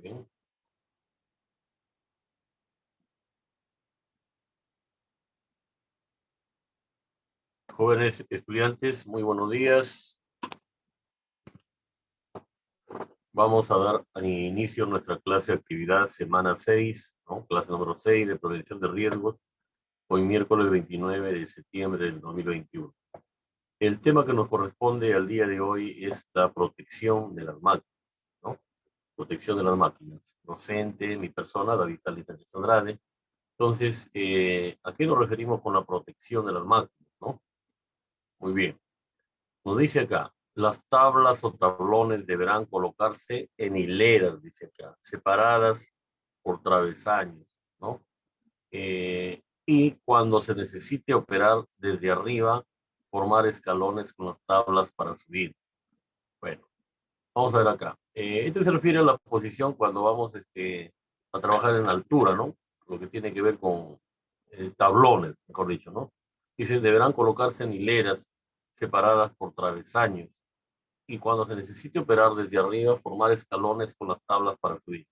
Bien. Jóvenes estudiantes, muy buenos días. Vamos a dar inicio a nuestra clase de actividad semana 6, ¿no? Clase número 6 de prevención de riesgos, hoy miércoles 29 de septiembre del 2021. El tema que nos corresponde al día de hoy es la protección de las máquinas, ¿no? Protección de las máquinas. Docente, mi persona, David Cáliz Andrade. Entonces, ¿a qué nos referimos con la protección de las máquinas, no? Muy bien. Nos dice acá, las tablas o tablones deberán colocarse en hileras, dice acá, separadas por travesaños, ¿no? Y cuando se necesite operar desde arriba, formar escalones con las tablas para subir. Bueno, vamos a ver acá. Esto se refiere a la posición cuando vamos a trabajar en altura, ¿no? Lo que tiene que ver con tablones, mejor dicho, ¿no? Dice, deberán colocarse en hileras separadas por travesaños y cuando se necesite operar desde arriba, formar escalones con las tablas para subir.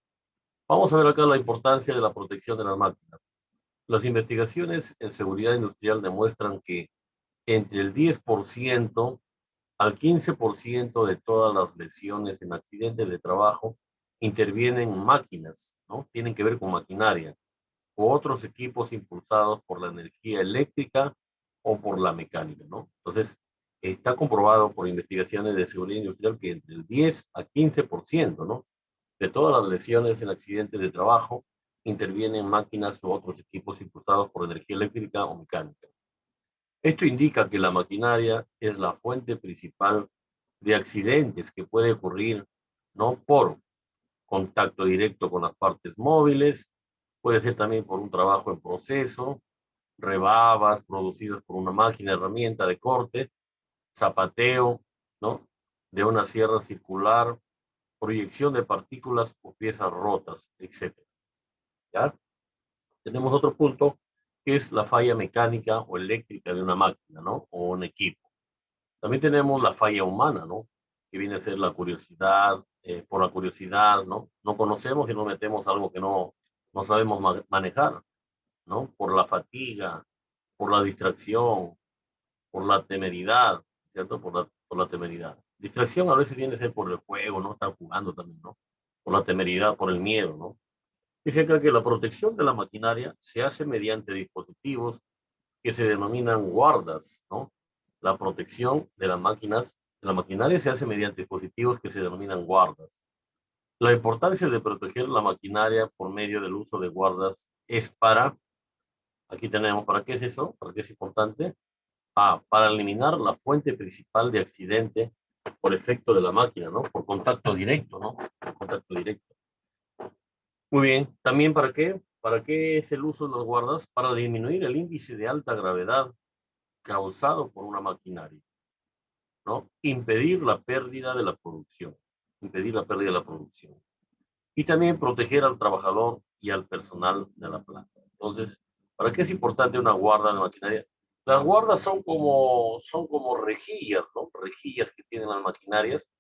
Vamos a ver acá la importancia de la protección de las máquinas. Las investigaciones en seguridad industrial demuestran que entre el 10% al 15% de todas las lesiones en accidentes de trabajo intervienen máquinas, ¿no? Tienen que ver con maquinaria o otros equipos impulsados por la energía eléctrica o por la mecánica, ¿no? Entonces, está comprobado por investigaciones de seguridad industrial que entre el 10 a 15%, ¿no? De todas las lesiones en accidentes de trabajo intervienen máquinas u otros equipos impulsados por energía eléctrica o mecánica. Esto indica que la maquinaria es la fuente principal de accidentes que puede ocurrir no por contacto directo con las partes móviles, puede ser también por un trabajo en proceso, rebabas producidas por una máquina, herramienta de corte, zapateo, ¿no? De una sierra circular, proyección de partículas o piezas rotas, etcétera. ¿Ya? Tenemos otro punto que es la falla mecánica o eléctrica de una máquina, ¿no? O un equipo. También tenemos la falla humana, ¿no? Que viene a ser la curiosidad, por la curiosidad, ¿no? No conocemos y nos metemos algo que no sabemos manejar, ¿no? Por la fatiga, por la distracción, por la temeridad, ¿cierto? Por la temeridad. Distracción a veces viene a ser por el juego, ¿no? Estar jugando también, ¿no? Por la temeridad, por el miedo, ¿no? Dice acá que la protección de la maquinaria se hace mediante dispositivos que se denominan guardas, ¿no? La protección de las máquinas, de la maquinaria se hace mediante dispositivos que se denominan guardas. La importancia de proteger la maquinaria por medio del uso de guardas es para, aquí tenemos, ¿para qué es eso? ¿Para qué es importante? Para eliminar la fuente principal de accidente por efecto de la máquina, ¿no? Por contacto directo, ¿no? Por contacto directo. Muy bien, ¿también para qué? ¿Para qué es el uso de los guardas? Para disminuir el índice de alta gravedad causado por una maquinaria, ¿no? Impedir la pérdida de la producción, impedir la pérdida de la producción. Y también proteger al trabajador y al personal de la planta. Entonces, ¿para qué es importante una guarda de maquinaria? Las guardas son como rejillas, ¿no? Rejillas que tienen las maquinarias.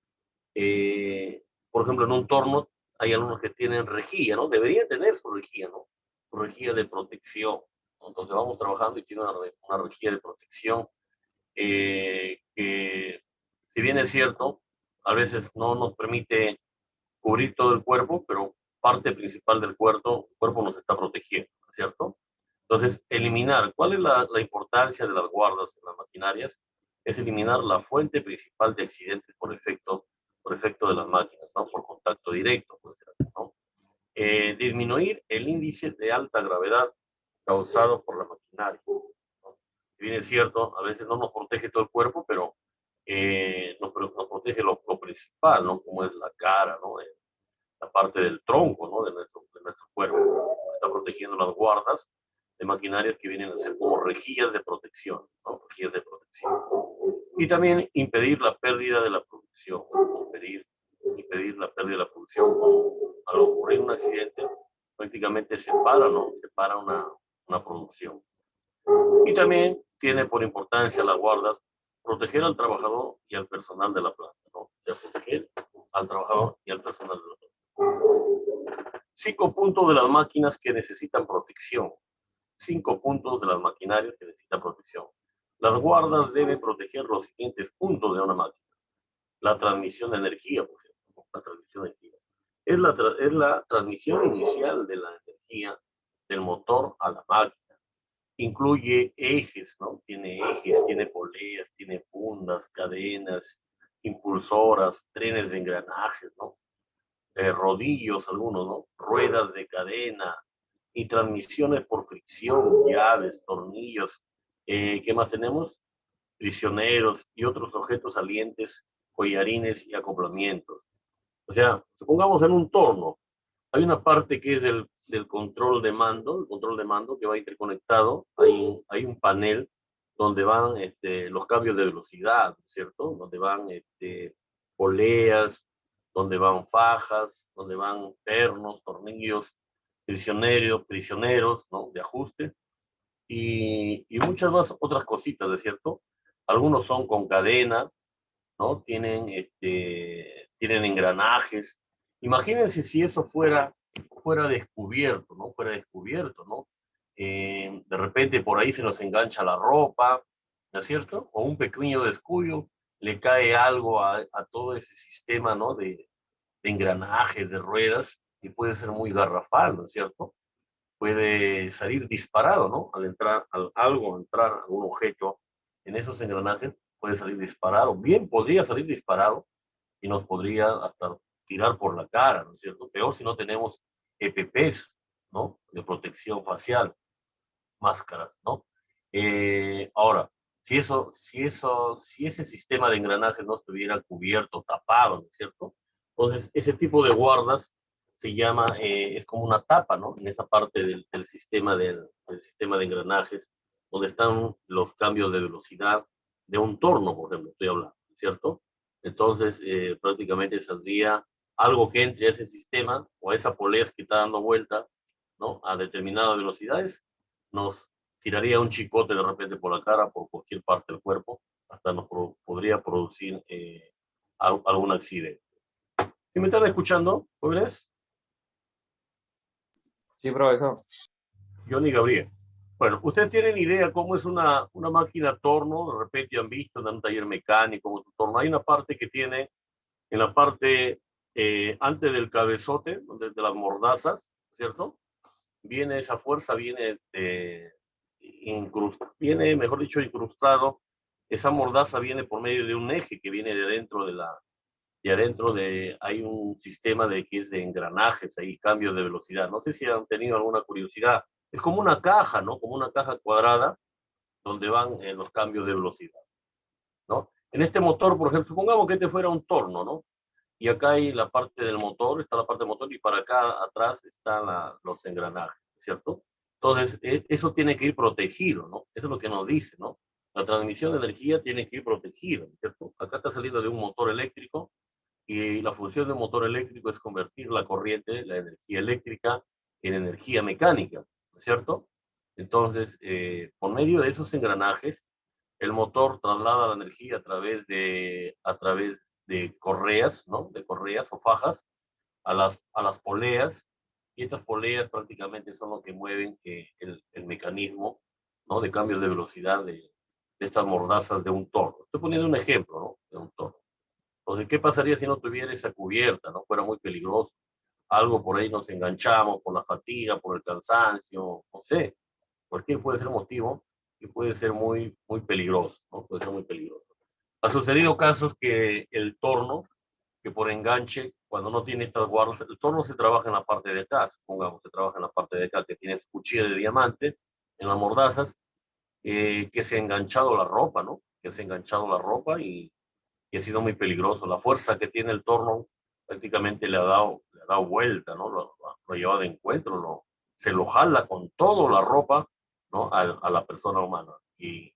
Por ejemplo, en un torno hay algunos que tienen rejilla, ¿no? Deberían tener su rejilla, ¿no? Su rejilla de protección. Entonces vamos trabajando y tiene una rejilla de protección que si bien es cierto, a veces no nos permite cubrir todo el cuerpo, pero parte principal del cuerpo nos está protegiendo, ¿cierto? Entonces, eliminar, ¿cuál es la importancia de las guardas en las maquinarias? Es eliminar la fuente principal de accidentes por efecto de las máquinas, ¿no? Por contacto directo, puede ser, ¿no? Disminuir el índice de alta gravedad causado por la maquinaria, ¿no? Si bien es cierto, a veces no nos protege todo el cuerpo, pero nos protege lo principal, ¿no? Como es la cara, ¿no? La parte del tronco, ¿no? De nuestro cuerpo. Nos está protegiendo las guardas de maquinarias que vienen a ser como rejillas de protección, ¿no? Rejillas de protección. Y también impedir la pérdida de la producción, impedir la pérdida de la producción. Al ocurrir un accidente, prácticamente se para, ¿no? Se para una producción. Y también tiene por importancia las guardas proteger al trabajador y al personal de la planta, ¿no? O sea, proteger al trabajador y al personal de la planta. 5 puntos de las máquinas que necesitan protección. 5 puntos de las maquinarias que necesitan protección. Las guardas deben proteger los siguientes puntos de una máquina. La transmisión de energía, por ejemplo. La transmisión de energía. Es la transmisión inicial de la energía del motor a la máquina. Incluye ejes, ¿no? Tiene ejes, tiene poleas, tiene fundas, cadenas, impulsoras, trenes de engranajes, ¿no? Rodillos algunos, ¿no? Ruedas de cadena y transmisiones por fricción, llaves, tornillos. ¿Qué más tenemos? Prisioneros y otros objetos salientes, collarines y acoplamientos. O sea, supongamos en un torno, hay una parte que es del control de mando, el control de mando que va interconectado, hay un panel donde van los cambios de velocidad, ¿cierto? Donde van poleas, donde van fajas, donde van pernos, tornillos, prisioneros, ¿no? De ajuste y muchas más otras cositas, ¿de cierto? Algunos son con cadena, ¿no? Tienen engranajes. Imagínense si eso fuera descubierto, ¿no? Fuera descubierto, ¿no? De repente por ahí se nos engancha la ropa, ¿no es cierto? O un pequeño descuido, le cae algo a todo ese sistema, ¿no? De engranajes, de ruedas, y puede ser muy garrafal, ¿no es cierto? Puede salir disparado, ¿no? Al entrar entrar algún objeto en esos engranajes, puede salir disparado. Bien, podría salir disparado y nos podría hasta tirar por la cara, ¿no es cierto? Peor si no tenemos EPPs, ¿no? De protección facial, máscaras, ¿no? Ahora, si ese sistema de engranajes no estuviera cubierto, tapado, ¿no es cierto? Entonces, ese tipo de guardas se llama, es como una tapa, ¿no? En esa parte del sistema del sistema de engranajes, donde están los cambios de velocidad de un torno, por ejemplo, estoy hablando, ¿cierto? Entonces, prácticamente saldría algo que entre a ese sistema o a esa polea que está dando vuelta, ¿no? A determinadas velocidades, nos tiraría un chicote de repente por la cara, por cualquier parte del cuerpo, hasta podría producir algún accidente. ¿Sí me están escuchando, jóvenes? Sí, profesor. Johnny Gabriel. Bueno, ¿ustedes tienen idea cómo es una máquina torno? De repente han visto en un taller mecánico cómo es un torno. Hay una parte que tiene, en la parte antes del cabezote, de las mordazas, ¿cierto? Viene esa fuerza, viene, mejor dicho, incrustado. Esa mordaza viene por medio de un eje que viene de adentro hay un sistema que es de engranajes, hay cambios de velocidad. No sé si han tenido alguna curiosidad. Es como una caja, ¿no? Como una caja cuadrada donde van los cambios de velocidad, ¿no? En este motor, por ejemplo, supongamos que este fuera un torno, ¿no? Y acá hay la parte del motor, está la parte del motor y para acá atrás están los engranajes, ¿cierto? Entonces, eso tiene que ir protegido, ¿no? Eso es lo que nos dice, ¿no? La transmisión de energía tiene que ir protegida, ¿cierto? Acá está saliendo de un motor eléctrico y la función del motor eléctrico es convertir la corriente, la energía eléctrica, en energía mecánica, ¿no es cierto? Entonces, por medio de esos engranajes, el motor traslada la energía a través de correas, ¿no? De correas o fajas a las poleas, y estas poleas prácticamente son lo que mueven el mecanismo, ¿no? De cambios de velocidad de estas mordazas de un torno. Estoy poniendo un ejemplo, ¿no? De un torno. Entonces, ¿qué pasaría si no tuviera esa cubierta, ¿no? Fuera muy peligroso. Algo por ahí nos enganchamos por la fatiga, por el cansancio, no sé. Cualquier puede ser motivo y puede ser muy, muy peligroso, ¿no? Puede ser muy peligroso. Ha sucedido casos que el torno, que por enganche, cuando no tiene estas guardas, el torno se trabaja en la parte de acá, supongamos, se trabaja en la parte de acá, que tiene su cuchilla de diamante en las mordazas, que se ha enganchado la ropa, ¿no? Que se ha enganchado la ropa y ha sido muy peligroso. La fuerza que tiene el torno prácticamente le ha dado vuelta, ¿no? Lo lleva de encuentro, se lo jala con toda la ropa, ¿no? A la persona humana. Y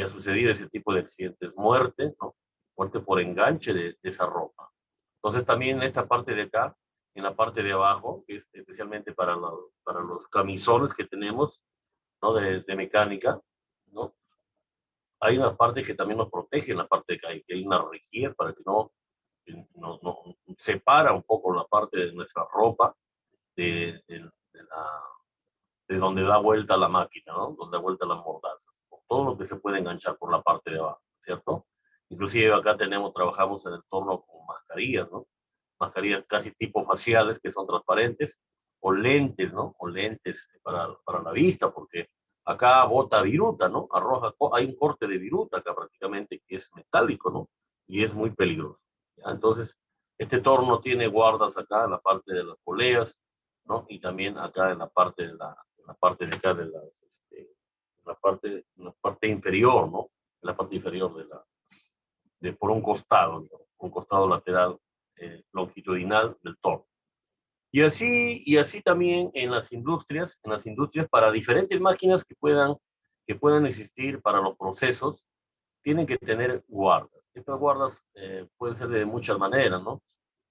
ha sucedido ese tipo de accidentes, muerte, ¿no? Muerte por enganche de esa ropa. Entonces también en esta parte de acá, en la parte de abajo, que es especialmente para los camisones que tenemos, ¿no? De mecánica, ¿no? Hay una parte que también nos protege, en la parte de que hay una rigidez para que no separa un poco la parte de nuestra ropa de donde da vuelta la máquina, ¿no? Donde da vuelta las mordazas. Todo lo que se puede enganchar por la parte de abajo, ¿cierto? Inclusive acá trabajamos en el torno con mascarillas, ¿no? Mascarillas casi tipo faciales que son transparentes, o lentes, ¿no? O lentes para la vista, porque acá bota viruta, ¿no? Arroja, hay un corte de viruta acá prácticamente que es metálico, ¿no? Y es muy peligroso. ¿Ya? Entonces, este torno tiene guardas acá en la parte de las poleas, ¿no? Y también acá en la parte de acá de en la parte inferior, ¿no? En la parte inferior por un costado, digamos, un costado lateral longitudinal del torno. Y así también en las industrias para diferentes máquinas que puedan existir para los procesos, tienen que tener guardas. Estas guardas pueden ser de muchas maneras, ¿no?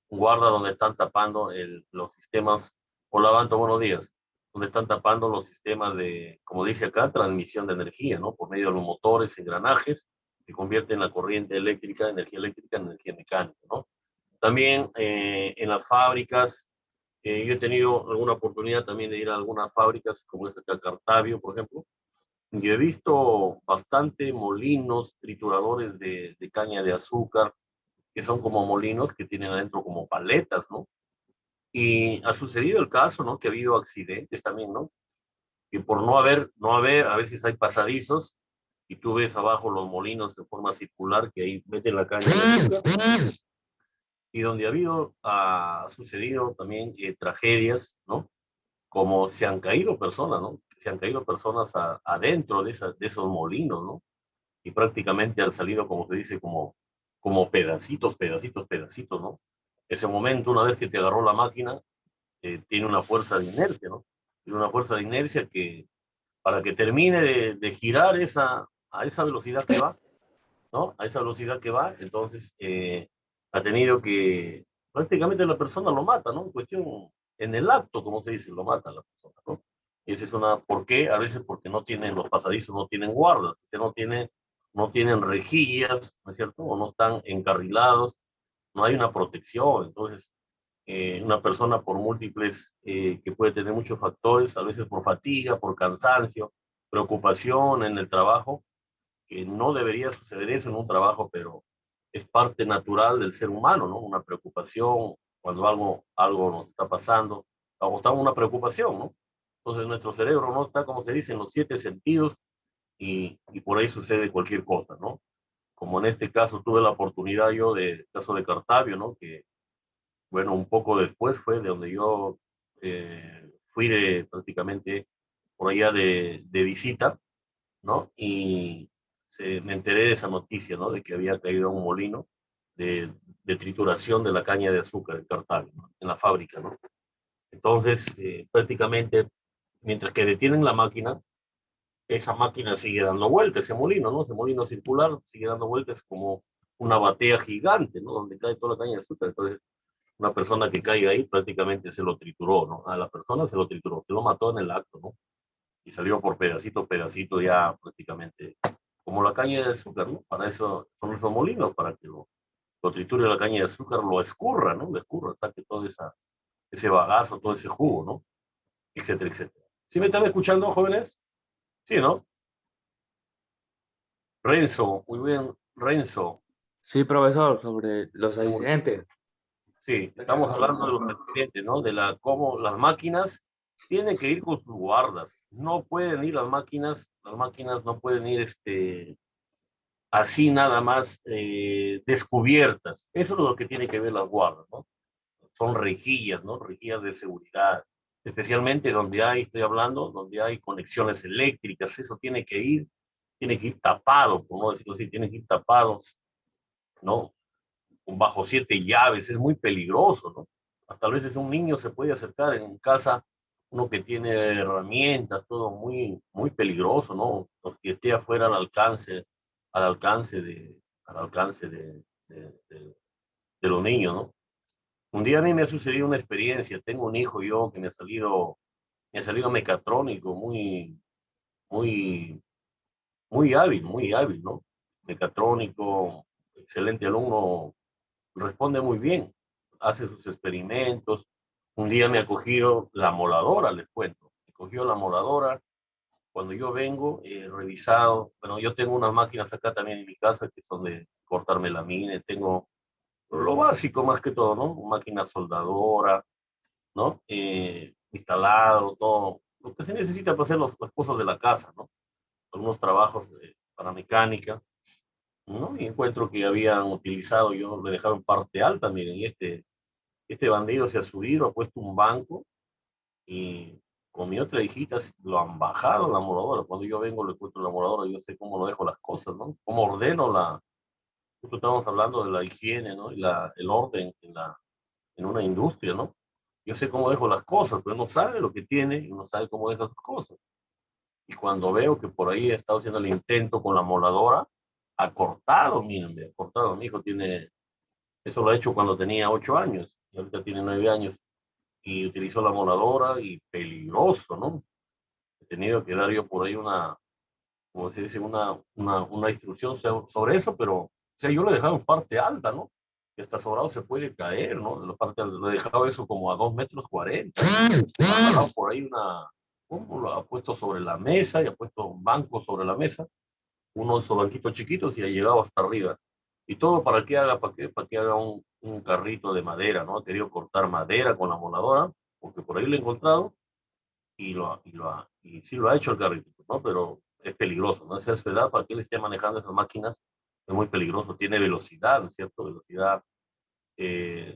Un guarda donde están tapando los sistemas, o levanto buenos días, donde están tapando los sistemas de, como dice acá, transmisión de energía, ¿no? Por medio de los motores, engranajes, que convierten la corriente eléctrica, energía eléctrica en energía mecánica, ¿no? También en las fábricas, yo he tenido alguna oportunidad también de ir a algunas fábricas, como es acá Cartavio, por ejemplo. Yo he visto bastante molinos, trituradores de caña de azúcar, que son como molinos que tienen adentro como paletas, ¿no? Y ha sucedido el caso, ¿no? Que ha habido accidentes también, ¿no? Que por no haber, a veces hay pasadizos y tú ves abajo los molinos de forma circular que ahí meten la caña de azúcar y donde ha sucedido también tragedias, ¿no? Como se han caído personas, ¿no? Se han caído personas adentro de esos molinos, ¿no? Y prácticamente han salido, como se dice, como pedacitos, pedacitos, pedacitos, ¿no? Ese momento, una vez que te agarró la máquina, tiene una fuerza de inercia, ¿no? Tiene una fuerza de inercia que para que termine de girar a esa velocidad que va, ¿no? A esa velocidad que va, entonces ha tenido que, prácticamente la persona lo mata, ¿no? En cuestión, en el acto, como se dice, lo mata la persona, ¿no? Y esa es ¿por qué? A veces porque no tienen, los pasadizos no tienen guardas, no tienen rejillas, ¿no es cierto? O no están encarrilados, no hay una protección, entonces una persona por múltiples, que puede tener muchos factores, a veces por fatiga, por cansancio, preocupación en el trabajo, que no debería suceder eso en un trabajo, pero es parte natural del ser humano, ¿no? Una preocupación cuando algo nos está pasando, agotamos una preocupación, ¿no? Entonces nuestro cerebro no está, como se dice, en los siete sentidos y por ahí sucede cualquier cosa, ¿no? Como en este caso tuve la oportunidad yo caso de Cartavio, ¿no? Que, bueno, un poco después fue de donde yo fui prácticamente por allá de visita, ¿no? Y me enteré de esa noticia, ¿no? De que había caído un molino de trituración de la caña de azúcar en Cartago, ¿no? En la fábrica, ¿no? Entonces, prácticamente, mientras que detienen la máquina, esa máquina sigue dando vueltas, ese molino, ¿no? Ese molino circular sigue dando vueltas como una batea gigante, ¿no? Donde cae toda la caña de azúcar. Entonces, una persona que caiga ahí prácticamente se lo trituró, ¿no? A la persona se lo trituró, se lo mató en el acto, ¿no? Y salió por pedacito, pedacito ya prácticamente como la caña de azúcar, ¿no? Para eso son esos molinos, para que lo triture la caña de azúcar, lo escurra, ¿no? Lo escurra, saque todo ese bagazo, todo ese jugo, ¿no? Etcétera, etcétera. ¿Sí me están escuchando, jóvenes? Sí, ¿no? Renzo, muy bien, Renzo. Sí, profesor, sobre los Muy- accidentes. Sí, estamos hablando de los accidentes, ¿no? De cómo las máquinas tienen que ir con sus guardas. No pueden ir las máquinas no pueden ir así nada más descubiertas. Eso es lo que tiene que ver las guardas, ¿no? Son rejillas, ¿no? Rejillas de seguridad, especialmente estoy hablando, donde hay conexiones eléctricas, eso tiene que ir tapado, por no decirlo así, tiene que ir tapados, ¿no? Con bajo siete llaves, es muy peligroso, ¿no? Hasta a veces un niño se puede acercar en casa, uno que tiene herramientas, todo muy, muy peligroso, ¿no? Los que esté afuera al alcance al alcance de los niños, ¿no? Un día a mí me ha sucedido una experiencia, tengo un hijo yo que me ha salido mecatrónico, muy, muy hábil, ¿no? Mecatrónico, excelente alumno, responde muy bien, hace sus experimentos, Un día me ha cogido la moladora, les cuento. Me cogió la moladora. Cuando yo vengo, he revisado, bueno, yo tengo unas máquinas acá también en mi casa que son de cortar melamina, tengo lo básico más que todo, ¿no? Máquina soldadora, ¿no? Instalado, todo, lo que se necesita para hacer las cosas de la casa, ¿no? Algunos trabajos para mecánica, ¿no? Y encuentro que habían utilizado, yo le dejaron parte alta, miren, y este bandido se ha subido, ha puesto un banco y con mi otra hijita lo han bajado la moradora. Cuando yo vengo le encuentro la moradora, yo sé cómo lo dejo las cosas, ¿no? Cómo ordeno justo estamos hablando de la higiene, ¿no? Y el orden en una industria, ¿no? Yo sé cómo dejo las cosas, pero uno sabe lo que tiene y uno sabe cómo deja sus cosas. Y cuando veo que por ahí he estado haciendo el intento con la moladora, ha cortado, miren, ha cortado. Mi hijo tiene, eso lo ha hecho cuando tenía 8 años y ahorita tiene 9 años y utilizó la moladora y peligroso, ¿no? He tenido que dar yo por ahí como se dice, una instrucción sobre eso, pero, o sea, yo le he dejado en parte alta, ¿no? Que hasta sobrado se puede caer, ¿no? La parte, le he dejado eso como a 2,40 m. Ha jalado por ahí ¿cómo lo ha puesto sobre la mesa y ha puesto un banco sobre la mesa, uno de esos banquitos chiquitos y ha llegado hasta arriba. Y todo para que haga, ¿para qué? Para que haga un carrito de madera, ¿no? Ha querido cortar madera con la moladora, porque por ahí lo he encontrado y sí lo ha hecho el carrito, ¿no? Pero es peligroso, ¿no? Esa es verdad, para que él esté manejando esas máquinas es muy peligroso, tiene velocidad, ¿no es cierto? Velocidad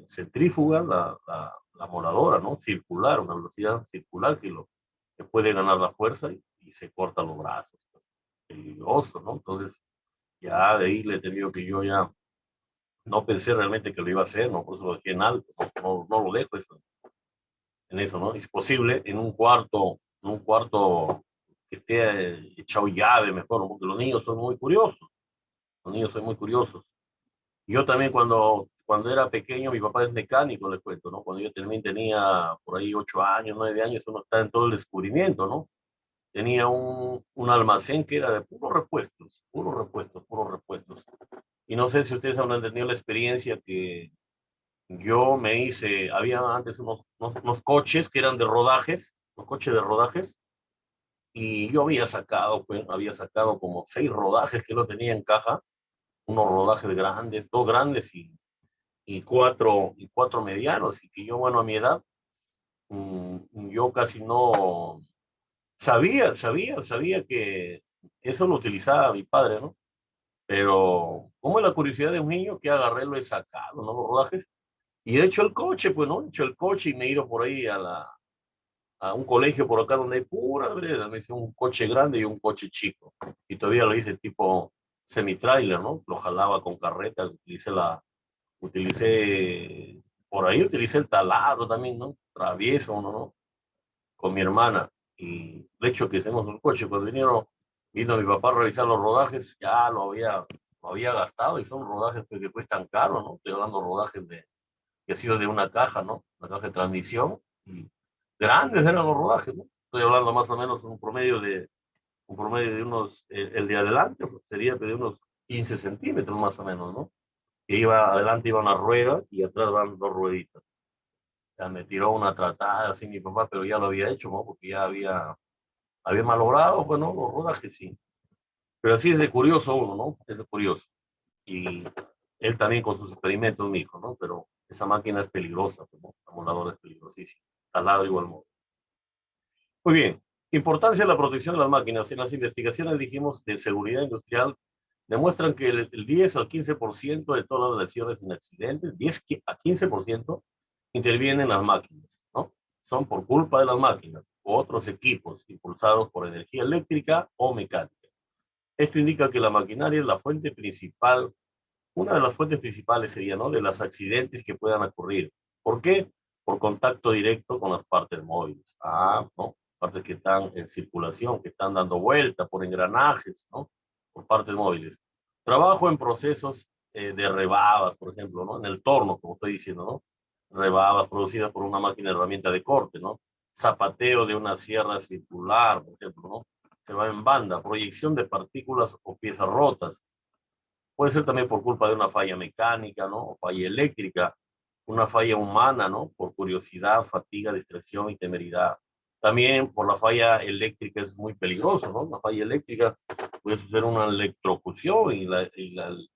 centrífuga, la moladora, ¿no? Circular, una velocidad circular que puede ganar la fuerza y se corta los brazos. Peligroso, ¿no? Entonces, ya de ahí le he tenido que yo ya no pensé realmente que lo iba a hacer, ¿no? Por eso lo dejé en alto, no lo dejo eso, en eso, ¿no? Es posible en un cuarto que esté echado llave mejor, ¿no? Porque los niños son muy curiosos, los niños son muy curiosos. Yo también cuando era pequeño, mi papá es mecánico, les cuento, ¿no? Cuando yo también tenía por ahí 8 años, 9 años, uno está en todo el descubrimiento, ¿no? Tenía un almacén que era de puros repuestos, puros repuestos, puros repuestos. Y no sé si ustedes habrán tenido la experiencia que yo me hice, había antes unos coches que eran de rodajes, unos coches de rodajes, y yo había sacado como 6 rodajes que lo tenía en caja, unos rodajes grandes, 2 grandes y cuatro medianos, y que yo, bueno, a mi edad, yo casi no sabía que eso lo utilizaba mi padre, ¿no? Pero, como es la curiosidad de un niño que agarré, lo he sacado, ¿no? Los rodajes. Y he hecho el coche, pues, ¿no? He hecho el coche y me he ido por ahí a un colegio por acá donde hay pura vereda. Me hice un coche grande y un coche chico. Y todavía lo hice tipo semi-trailer, ¿no? Lo jalaba con carreta, por ahí utilicé el taladro también, ¿no? Travieso, ¿no? Con mi hermana. Y de hecho que hicimos un coche. Cuando vino mi papá a revisar los rodajes, ya lo había gastado y son rodajes que cuestan caro, ¿no? Estoy hablando de rodajes que ha sido de una caja, ¿no? Una caja de transmisión. Y grandes eran los rodajes, ¿no? Estoy hablando más o menos un promedio de unos, el de adelante pues, sería de unos 15 centímetros más o menos, ¿no? Que adelante iba una rueda y atrás van 2 rueditas. Ya me tiró una tratada así mi papá, pero ya lo había hecho, ¿no? Porque ya había malogrado, bueno, los rodajes, sí. Pero así es de curioso uno, ¿no? Es de curioso. Y él también con sus experimentos, mi hijo, ¿no? Pero esa máquina es peligrosa, ¿no? La moladora es peligrosísima. Talado igual modo. Muy bien. Importancia de la protección de las máquinas. En las investigaciones, dijimos, de seguridad industrial, demuestran que el 10 al 15% de todas las lesiones en accidentes, 10 a 15%, intervienen las máquinas, ¿no? Son por culpa de las máquinas o otros equipos impulsados por energía eléctrica o mecánica. Esto indica que la maquinaria es la fuente principal, una de las fuentes principales sería, ¿no? De los accidentes que puedan ocurrir. ¿Por qué? Por contacto directo con las partes móviles. ¿No? Partes que están en circulación, que están dando vuelta por engranajes, ¿no? Por partes móviles. Trabajo en procesos de rebabas, por ejemplo, ¿no? En el torno, como estoy diciendo, ¿no? Rebabas producidas por una máquina de herramienta de corte, ¿no? Zapateo de una sierra circular, por ejemplo, ¿no? Se va en banda, proyección de partículas o piezas rotas. Puede ser también por culpa de una falla mecánica, ¿no? O falla eléctrica. una falla humana, ¿no? Por curiosidad, fatiga, distracción y temeridad. También por la falla eléctrica es muy peligroso, ¿no? La falla eléctrica puede suceder una electrocución y la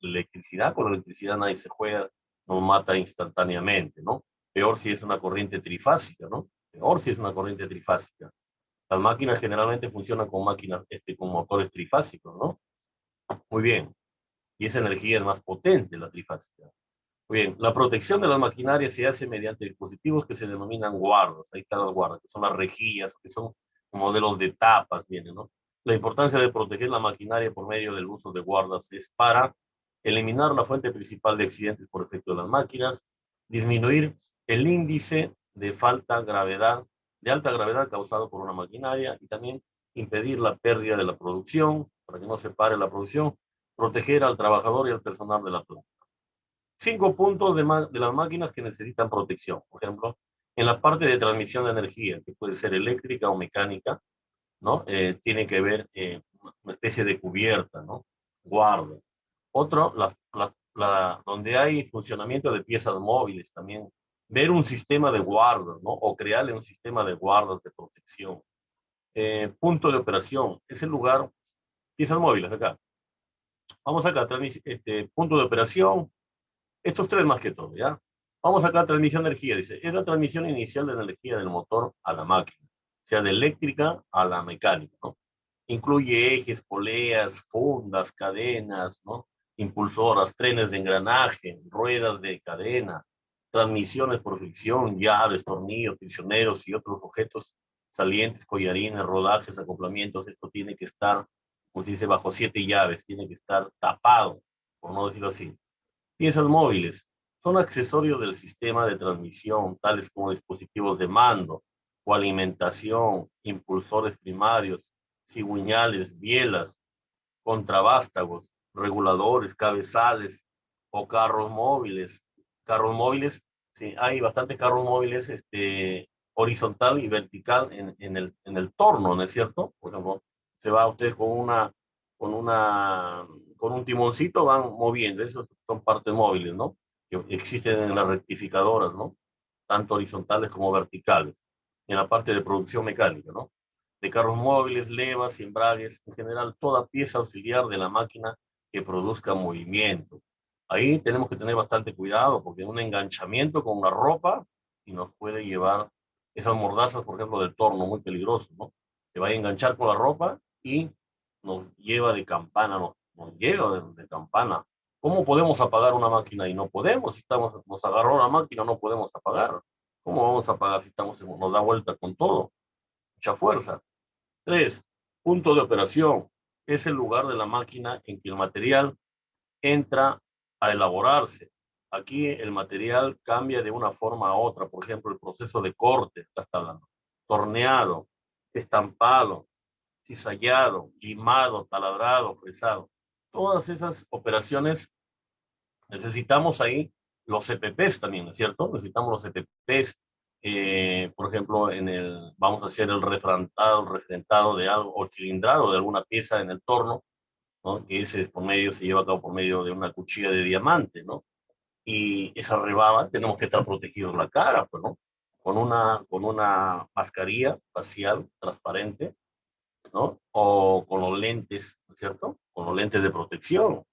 electricidad, con la electricidad nadie se juega, nos mata instantáneamente, ¿no? Peor si es una corriente trifásica, ¿no? Peor si es una corriente trifásica. Las máquinas generalmente funcionan con máquinas, con motores trifásicos, ¿no? Muy bien. Y esa energía es más potente, la trifásica. Muy bien, la protección de las maquinarias se hace mediante dispositivos que se denominan guardas. Ahí están las guardas, que son las rejillas, que son modelos de tapas, vienen, ¿no? La importancia de proteger la maquinaria por medio del uso de guardas es para eliminar la fuente principal de accidentes por efecto de las máquinas, disminuir el índice de falta gravedad, de alta gravedad causado por una maquinaria y también impedir la pérdida de la producción, para que no se pare la producción, proteger al trabajador y al personal de la producción. 5 puntos de las máquinas que necesitan protección. Por ejemplo, en la parte de transmisión de energía, que puede ser eléctrica o mecánica, ¿no? Tiene que ver una especie de cubierta, ¿no? Guarda. Otro, donde hay funcionamiento de piezas móviles también, ver un sistema de guardas, ¿no? O crearle un sistema de guardas de protección. Punto de operación, es el lugar, piezas móviles acá. Vamos acá, punto de operación, estos tres más que todo, ¿ya? Vamos acá, transmisión de energía, dice, es la transmisión inicial de la energía del motor a la máquina, o sea, de eléctrica a la mecánica, ¿no? Incluye ejes, poleas, fundas, cadenas, ¿no? Impulsoras, trenes de engranaje, ruedas de cadena, transmisiones por fricción, llaves, tornillos, prisioneros y otros objetos salientes, collarines, rodajes, acoplamientos. Esto tiene que estar, como se dice, bajo 7 llaves, tiene que estar tapado, por no decirlo así. Piezas móviles son accesorios del sistema de transmisión, tales como dispositivos de mando o alimentación, impulsores primarios, cigüeñales, bielas, contravástagos, reguladores, cabezales o carros móviles. Carros móviles, sí, hay bastantes carros móviles horizontal y vertical en el torno, ¿no es cierto? Por ejemplo, se va usted con una, con un timoncito, van moviendo, esos son partes móviles, ¿no? Que existen en las rectificadoras, ¿no? Tanto horizontales como verticales, en la parte de producción mecánica, ¿no? De carros móviles, levas, embragues, en general toda pieza auxiliar de la máquina que produzca movimiento. Ahí tenemos que tener bastante cuidado porque un enganchamiento con una ropa y nos puede llevar esas mordazas, por ejemplo, del torno, muy peligroso, ¿no? Se va a enganchar con la ropa y nos lleva de campana, nos lleva de campana. ¿Cómo podemos apagar una máquina y no podemos? Si nos agarró la máquina, no podemos apagar. ¿Cómo vamos a apagar si nos da vuelta con todo? Mucha fuerza. 3. Punto de operación. Es el lugar de la máquina en que el material entra a elaborarse. Aquí el material cambia de una forma a otra. Por ejemplo, el proceso de corte, está hablando, torneado, estampado, cizallado, limado, taladrado, fresado. Todas esas operaciones necesitamos ahí los CPPs también, ¿no es cierto? Necesitamos los CPPs, por ejemplo, vamos a hacer el refrentado de algo, o el cilindrado de alguna pieza en el torno, ¿no? Que se lleva a cabo por medio de una cuchilla de diamante, ¿no? Y esa rebaba tenemos que estar protegidos la cara, pues, ¿no? Con una mascarilla facial transparente, ¿no? O con los lentes, ¿no es cierto? Con los lentes de protección.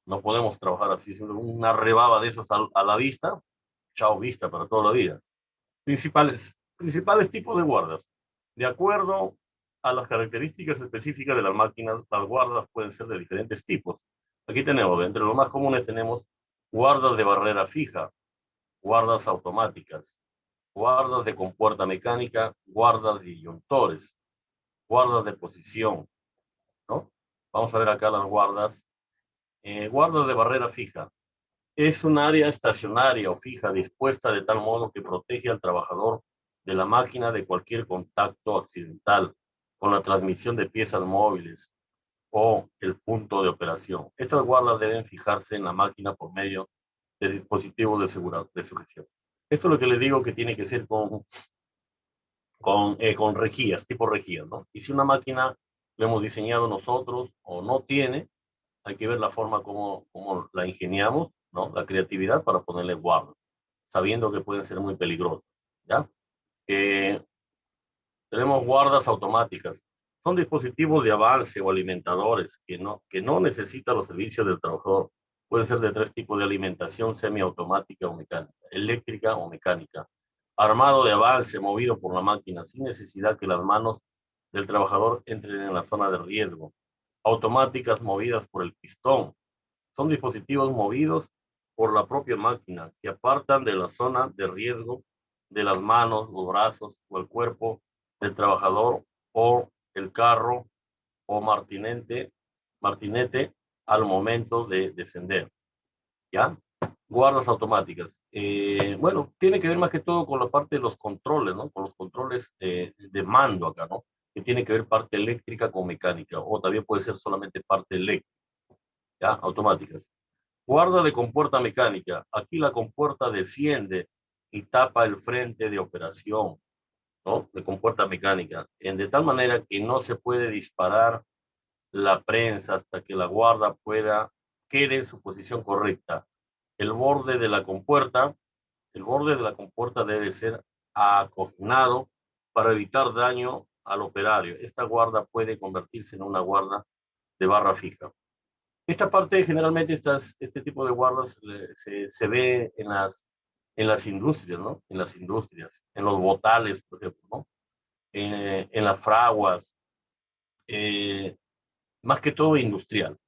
No podemos trabajar así, una rebaba de esos a la vista, chao vista para toda la vida. Principales tipos de guardas. De acuerdo a las características específicas de las máquinas, las guardas pueden ser de diferentes tipos. Aquí tenemos, entre los más comunes tenemos guardas de barrera fija, guardas automáticas, guardas de compuerta mecánica, guardas de disjuntores, guardas de posición, ¿no? Vamos a ver acá las guardas. Guardas de barrera fija. Es un área estacionaria o fija dispuesta de tal modo que protege al trabajador de la máquina de cualquier contacto accidental con la transmisión de piezas móviles o el punto de operación. Estas guardas deben fijarse en la máquina por medio de dispositivos de sujeción. Esto es lo que les digo que tiene que ser con rejillas, tipo rejillas, ¿no? Y si una máquina lo hemos diseñado nosotros o no tiene, hay que ver la forma como la ingeniamos, ¿no? La creatividad para ponerle guardas. sabiendo que pueden ser muy peligrosas, ¿ya? Eh, Tenemos guardas automáticas. Son dispositivos de avance o alimentadores que no necesitan los servicios del trabajador. Pueden ser de tres tipos de alimentación: semiautomática o mecánica, eléctrica o mecánica. Armado de avance movido por la máquina sin necesidad que las manos del trabajador entren en la zona de riesgo. Automáticas movidas por el pistón. Son dispositivos movidos por la propia máquina que apartan de la zona de riesgo de las manos, los brazos o el cuerpo del trabajador o el carro o martinete al momento de descender. ¿Ya? Guardas automáticas. Bueno, tiene que ver más que todo con la parte de los controles, ¿no? Con los controles de mando acá, ¿no? Que tiene que ver parte eléctrica con mecánica, o también puede ser solamente parte eléctrica, ¿ya? Automáticas. Guarda de compuerta mecánica. Aquí la compuerta desciende y tapa el frente de operación, ¿no? De compuerta mecánica, de tal manera que no se puede disparar la prensa hasta que la guarda quede en su posición correcta. El borde de la compuerta, el borde de la compuerta debe ser acoginado para evitar daño al operario. Esta guarda puede convertirse en una guarda de barra fija. Esta parte, generalmente, este tipo de guardas se ve en las industrias, ¿no? En las industrias, en los botales, por ejemplo, ¿no? En las fraguas, eh, más que todo industrial,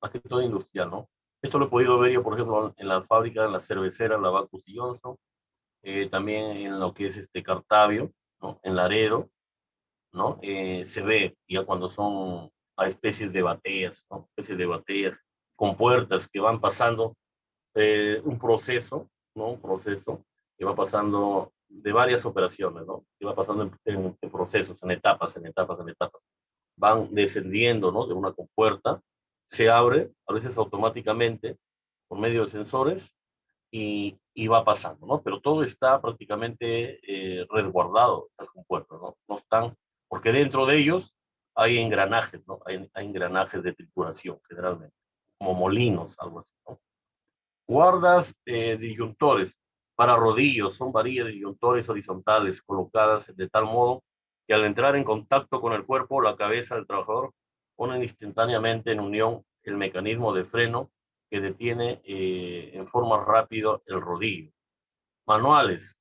¿no? Esto lo he podido ver yo, por ejemplo, en la fábrica, en la cervecera, la Bacus y Johnson, también en lo que es Cartavio, ¿no? En Laredo, ¿no? Se ve ya cuando son a especies de bateas, ¿no? Especies de bateas con puertas que van pasando un proceso, ¿no? Un proceso que va pasando de varias operaciones, ¿no? Que va pasando en procesos, en etapas, en etapas, en etapas. Van descendiendo, ¿no? De una compuerta, se abre, a veces automáticamente, por medio de sensores, y va pasando, ¿no? Pero todo está prácticamente resguardado, estas compuertas, ¿no? No están, porque dentro de ellos hay engranajes, ¿no? Hay engranajes de trituración, generalmente, como molinos, algo así, ¿no? Guardas disyuntores para rodillos, son varillas de disyuntores horizontales colocadas de tal modo que al entrar en contacto con el cuerpo o la cabeza del trabajador ponen instantáneamente en unión el mecanismo de freno que detiene en forma rápida el rodillo. Manuales.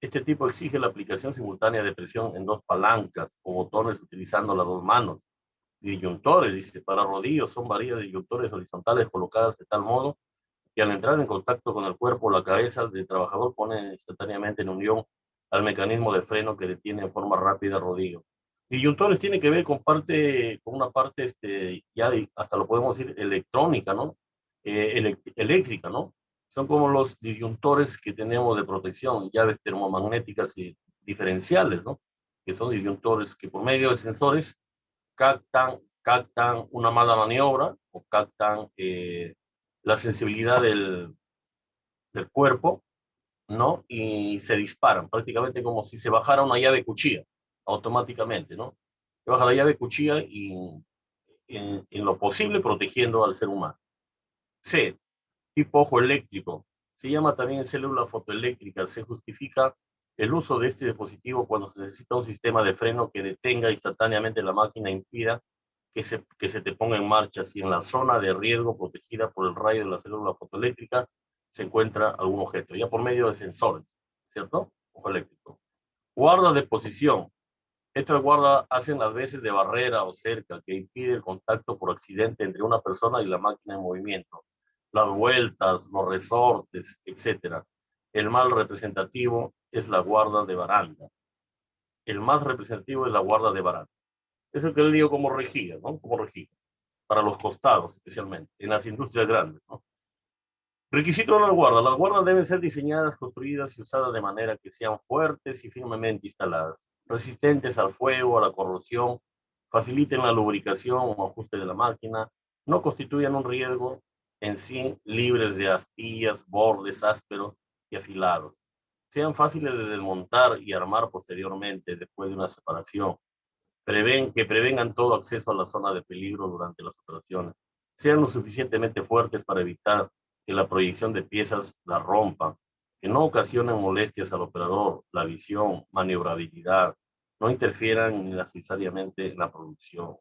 Este tipo exige la aplicación simultánea de presión en dos palancas o botones utilizando las dos manos. Disyuntores, dice, para rodillos son varillas de disyuntores horizontales colocadas de tal modo que al entrar en contacto con el cuerpo o la cabeza del trabajador pone instantáneamente en unión al mecanismo de freno que detiene en forma rápida el rodillo. Disyuntores tiene que ver con una parte, ya hasta lo podemos decir, electrónica, ¿no? Eléctrica, ¿no? Son como los disyuntores que tenemos de protección, llaves termomagnéticas y diferenciales, ¿no? Que son disyuntores que por medio de sensores captan una mala maniobra o captan la sensibilidad del cuerpo, ¿no? Y se disparan, prácticamente como si se bajara una llave cuchilla, automáticamente, ¿no? Se baja la llave cuchilla y en lo posible protegiendo al ser humano. C, tipo ojo eléctrico. Se llama también célula fotoeléctrica. Se justifica el uso de este dispositivo cuando se necesita un sistema de freno que detenga instantáneamente la máquina e impida que se te ponga en marcha si en la zona de riesgo protegida por el rayo de la célula fotoeléctrica se encuentra algún objeto, ya por medio de sensores, ¿cierto? Ojo eléctrico. Guarda de posición. Estas guardas hacen las veces de barrera o cerca que impide el contacto por accidente entre una persona y la máquina en movimiento. Las vueltas, los resortes, etcétera. El más representativo es la guarda de baranda. El más representativo es la guarda de baranda. Es el que le digo como rejilla, ¿no? Como rejilla. Para los costados, especialmente, en las industrias grandes, ¿no? Requisito de las guardas. Las guardas deben ser diseñadas, construidas y usadas de manera que sean fuertes y firmemente instaladas, resistentes al fuego, a la corrosión, faciliten la lubricación o ajuste de la máquina, no constituyan un riesgo en sí, libres de astillas, bordes ásperos y afilados, sean fáciles de desmontar y armar posteriormente después de una separación, que prevengan todo acceso a la zona de peligro durante las operaciones, sean lo suficientemente fuertes para evitar que la proyección de piezas la rompa, que no ocasionen molestias al operador, la visión, maniobrabilidad, no interfieran necesariamente en la producción.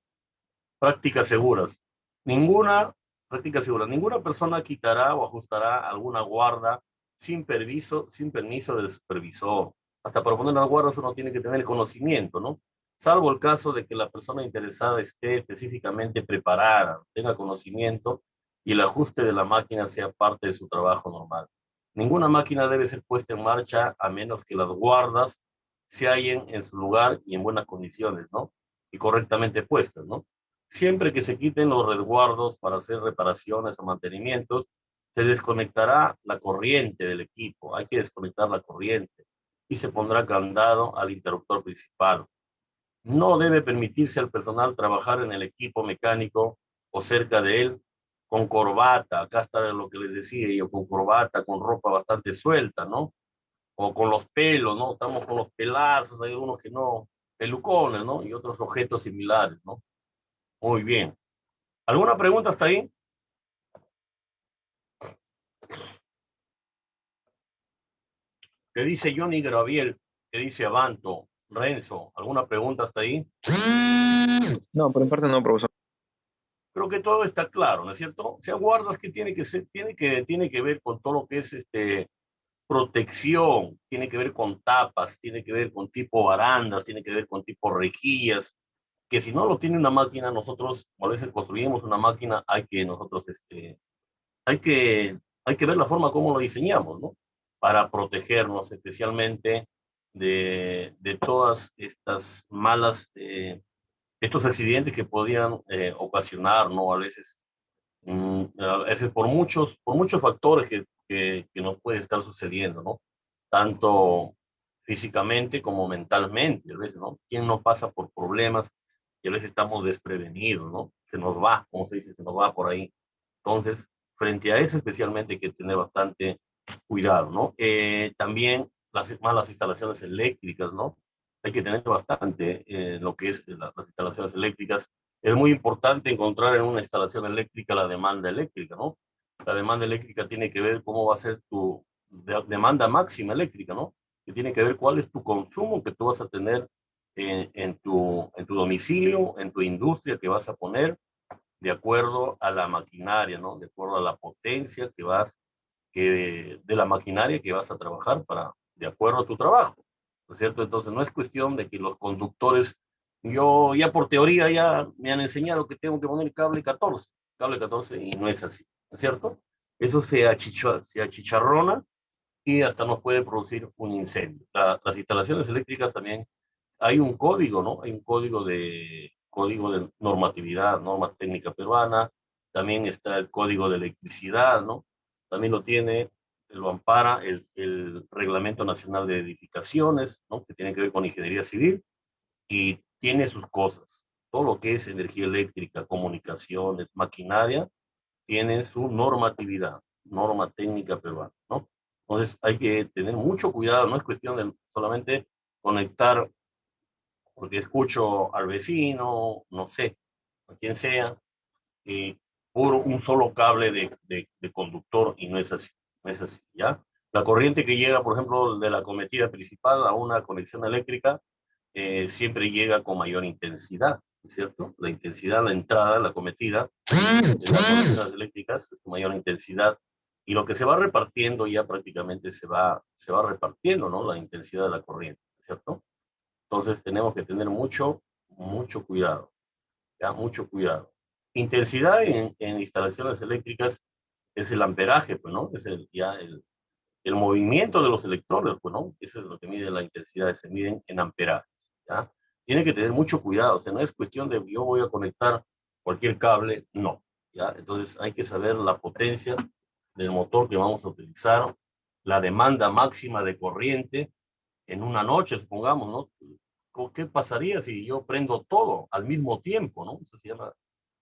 Prácticas seguras. Ninguna práctica segura. Ninguna persona quitará o ajustará alguna guarda sin permiso del supervisor. Hasta para poner las guardas uno tiene que tener conocimiento, ¿no? Salvo el caso de que la persona interesada esté específicamente preparada, tenga conocimiento y el ajuste de la máquina sea parte de su trabajo normal. Ninguna máquina debe ser puesta en marcha a menos que las guardas se hallen en su lugar y en buenas condiciones, ¿no? Y correctamente puestas, ¿no? Siempre que se quiten los resguardos para hacer reparaciones o mantenimientos, se desconectará la corriente del equipo. Hay que desconectar la corriente y se pondrá candado al interruptor principal. No debe permitirse al personal trabajar en el equipo mecánico o cerca de él con corbata. Acá está lo que les decía yo, con corbata, con ropa bastante suelta, ¿no? O con los pelos, ¿no? Estamos con los pelazos, hay unos que no, pelucones, ¿no? Y otros objetos similares, ¿no? Muy bien. ¿Alguna pregunta hasta ahí? ¿Qué dice Johnny Graviel? ¿Qué dice Avanto? Renzo, ¿alguna pregunta hasta ahí? No, por mi parte no, profesor. Creo que todo está claro, ¿no es cierto? O sea, guardas que tiene que ser, tiene que ver con todo lo que es protección, tiene que ver con tapas, tiene que ver con tipo barandas, tiene que ver con tipo rejillas, que si no lo tiene una máquina, nosotros a veces construimos una máquina, hay que nosotros, hay que, hay que ver la forma como lo diseñamos, ¿no? Para protegernos especialmente de todas estas malas, estos accidentes que podían ocasionar, ¿no? A veces por muchos factores que nos puede estar sucediendo, ¿no? Tanto físicamente como mentalmente, a veces, ¿no? ¿Quién no pasa por problemas y a veces estamos desprevenidos, ¿no? Se nos va, como se dice, se nos va por ahí. Entonces, frente a eso especialmente hay que tener bastante cuidado, ¿no? También las malas instalaciones eléctricas, ¿no? Hay que tener bastante lo que es las instalaciones eléctricas. Es muy importante encontrar en una instalación eléctrica la demanda eléctrica, ¿no? La demanda eléctrica tiene que ver cómo va a ser tu demanda máxima eléctrica, ¿no? Que tiene que ver cuál es tu consumo que tú vas a tener en tu domicilio, en tu industria que vas a poner, de acuerdo a la maquinaria, ¿no? De acuerdo a la potencia de la maquinaria que vas a trabajar para, de acuerdo a tu trabajo, ¿no es cierto? Entonces no es cuestión de que los conductores, yo ya por teoría ya me han enseñado que tengo que poner cable 14 y no es así, ¿no es cierto? Eso se achicharrona y hasta nos puede producir un incendio. Las instalaciones eléctricas también hay un código, ¿no? Hay un código de normatividad, norma técnica peruana, también está el código de electricidad, ¿no? También lo ampara el Reglamento Nacional de Edificaciones, ¿no? Que tiene que ver con ingeniería civil y tiene sus cosas. Todo lo que es energía eléctrica, comunicaciones, maquinaria, tiene su normatividad, norma técnica peruana, ¿no? Entonces hay que tener mucho cuidado, no es cuestión de solamente conectar porque escucho al vecino, no sé, a quien sea, y por un solo cable de conductor y no es así, no es así, ¿ya? La corriente que llega, por ejemplo, de la cometida principal a una conexión eléctrica, siempre llega con mayor intensidad, ¿cierto? La intensidad, la entrada, la cometida de las conexiones eléctricas es con mayor intensidad y lo que se va repartiendo ya prácticamente se va repartiendo, ¿no? La intensidad de la corriente, ¿cierto? Entonces tenemos que tener mucho cuidado, ya, mucho cuidado. Intensidad en instalaciones eléctricas es el amperaje, pues, ¿no? Es el movimiento de los electrones, pues, ¿no? Eso es lo que mide la intensidad, se miden en amperajes, ¿ya? Tiene que tener mucho cuidado, o sea, no es cuestión de yo voy a conectar cualquier cable, no, ¿ya? Entonces hay que saber la potencia del motor que vamos a utilizar, la demanda máxima de corriente en una noche, supongamos, ¿no? ¿Qué pasaría si yo prendo todo al mismo tiempo, ¿no? Eso se llama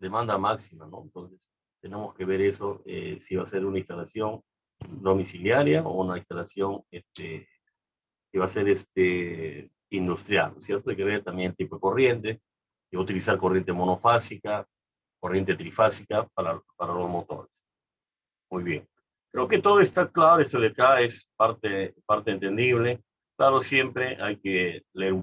demanda máxima, ¿no? Entonces, tenemos que ver eso, si va a ser una instalación domiciliaria o una instalación que va a ser industrial, ¿cierto? Hay que ver también el tipo de corriente, y utilizar corriente monofásica, corriente trifásica para los motores. Muy bien. Creo que todo está claro, esto de acá es parte entendible. Claro, siempre hay que leer un